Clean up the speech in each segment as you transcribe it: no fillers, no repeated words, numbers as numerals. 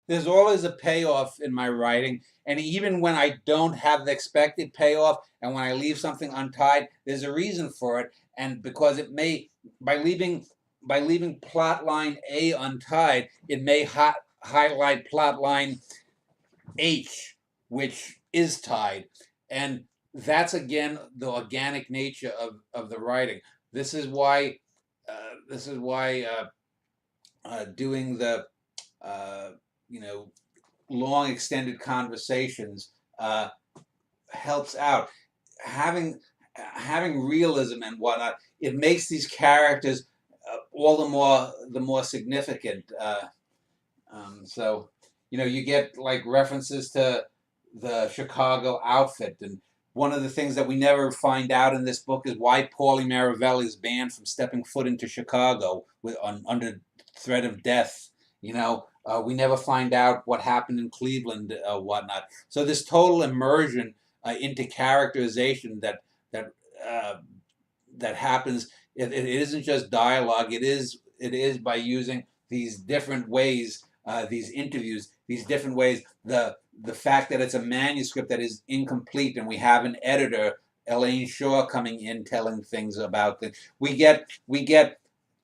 there's always a payoff in my writing, and even when I don't have the expected payoff, and when I leave something untied, there's a reason for it, and because it may by leaving plot line A untied, it may highlight plot line H, which is tied, and that's again the organic nature of the writing. This is why doing the uh, you know long extended conversations helps out. Having realism and whatnot, it makes these characters all the more significant. So you get like references to the Chicago outfit, and one of the things that we never find out in this book is why Paulie Maravelli is banned from stepping foot into Chicago under threat of death. We never find out what happened in Cleveland, whatnot. So this total immersion into characterization that uh, that happens. It isn't just dialogue. It is by using these different ways, these interviews, these different ways. The fact that it's a manuscript that is incomplete, and we have an editor, Elaine Shaw, coming in telling things about things. We get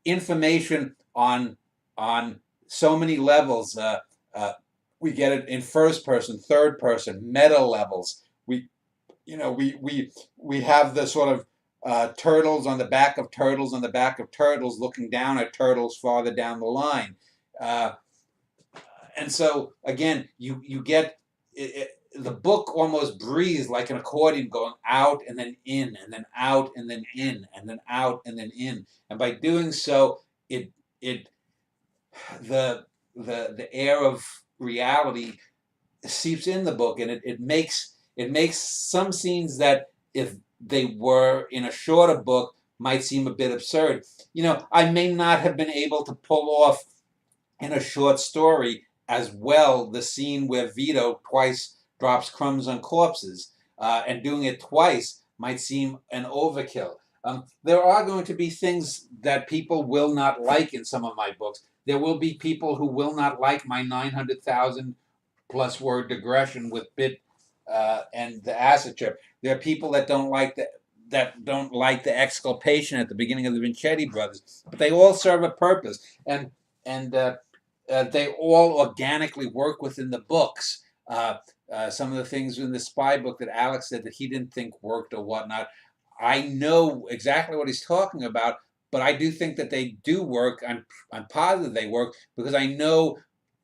information on so many levels. We get it in first person, third person, meta levels. We have the sort of turtles on the back of turtles on the back of turtles looking down at turtles farther down the line. Uh, and so again, you get the book almost breathes like an accordion, going out and then in, and then out and then in, and then out and then in. And by doing so, it the air of reality seeps in the book, and it makes some scenes that, if they were in a shorter book, might seem a bit absurd. I may not have been able to pull off in a short story as well the scene where Vito twice drops crumbs on corpses, and doing it twice might seem an overkill. There are going to be things that people will not like in some of my books. There will be people who will not like my 900,000 plus word digression with bit and the acid trip. There are people that don't like the exculpation at the beginning of the Vincetti brothers, but they all serve a purpose, and they all organically work within the books. Some of the things in the spy book that Alex said that he didn't think worked or whatnot, I know exactly what he's talking about, but I do think that they do work. I'm positive they work, because I know,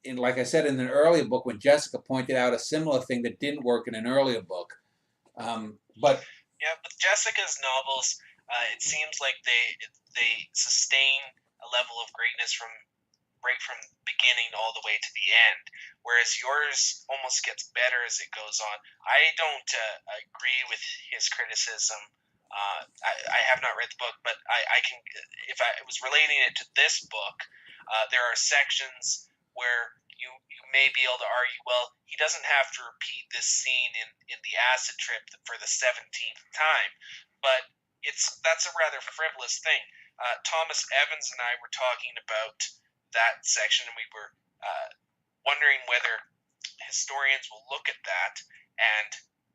like I said, in an earlier book, when Jessica pointed out a similar thing that didn't work in an earlier book. But Yeah, with Jessica's novels, it seems like they sustain a level of greatness from right from beginning all the way to the end, whereas yours almost gets better as it goes on. I don't agree with his criticism. I have not read the book, but I can, if I was relating it to this book, there are sections where you may be able to argue, well, he doesn't have to repeat this scene in the acid trip for the 17th time, but that's a rather frivolous thing. Thomas Evans and I were talking about that section, and we were wondering whether historians will look at that and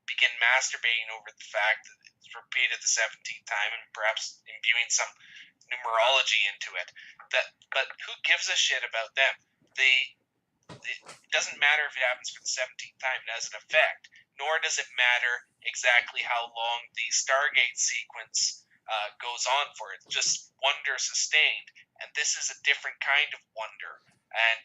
begin masturbating over the fact that it's repeated the 17th time, and perhaps imbuing some numerology into it. But who gives a shit about them? It doesn't matter if it happens for the 17th time; it has an effect. Nor does it matter exactly how long the Stargate sequence goes on for. It's just wonder sustained, and this is a different kind of wonder, and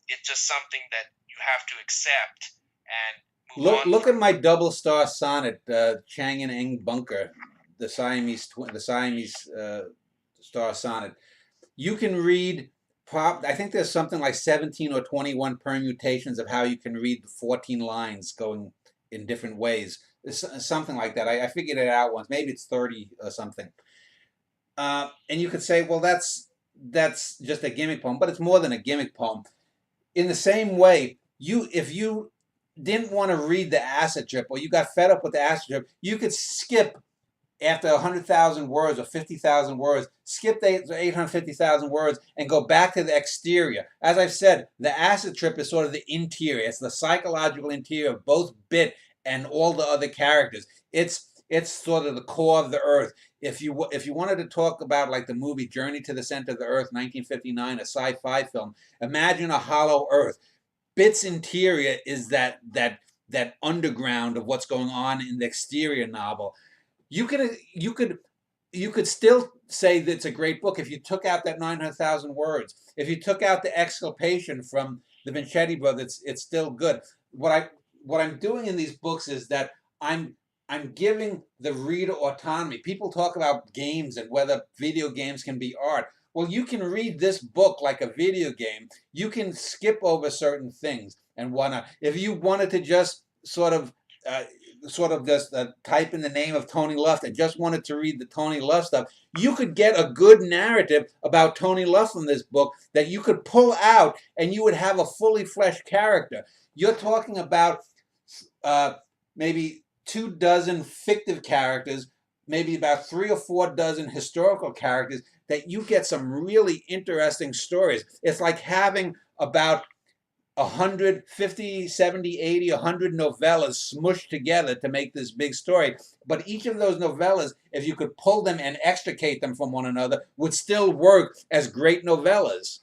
it's just something that you have to accept and move look on look at from. my double star sonnet, Chang and Eng Bunker, the Siamese star sonnet. You can read. I think there's something like 17 or 21 permutations of how you can read the 14 lines going in different ways. It's something like that. I figured it out once. Maybe it's 30 or something. And you could say, well, that's just a gimmick poem, but it's more than a gimmick poem. In the same way, if you didn't want to read the acid trip, or you got fed up with the acid trip, you could skip after 100,000 words or 50,000 words, skip the 850,000 words and go back to the exterior. As I've said, the acid trip is sort of the interior. It's the psychological interior of both Bit and all the other characters. It's sort of the core of the Earth. If you wanted to talk about like the movie Journey to the Center of the Earth, 1959, a sci-fi film, imagine a hollow Earth. Bit's interior is that underground of what's going on in the exterior novel. You could still say that it's a great book if you took out that 900,000 words. If you took out the exculpation from the Vincetti brothers, it's still good. What I'm doing in these books is that I'm giving the reader autonomy. People talk about games and whether video games can be art. Well, you can read this book like a video game. You can skip over certain things and whatnot. If you wanted to just uh, just type in the name of Tony Luft and just wanted to read the Tony Luft stuff, you could get a good narrative about Tony Luft from this book that you could pull out and you would have a fully fleshed character. You're talking about maybe 24 fictive characters, maybe about 3 or 4 dozen historical characters that you get some really interesting stories. It's like having about 150, 70, 80, 100 novellas smushed together to make this big story. But each of those novellas, if you could pull them and extricate them from one another, would still work as great novellas.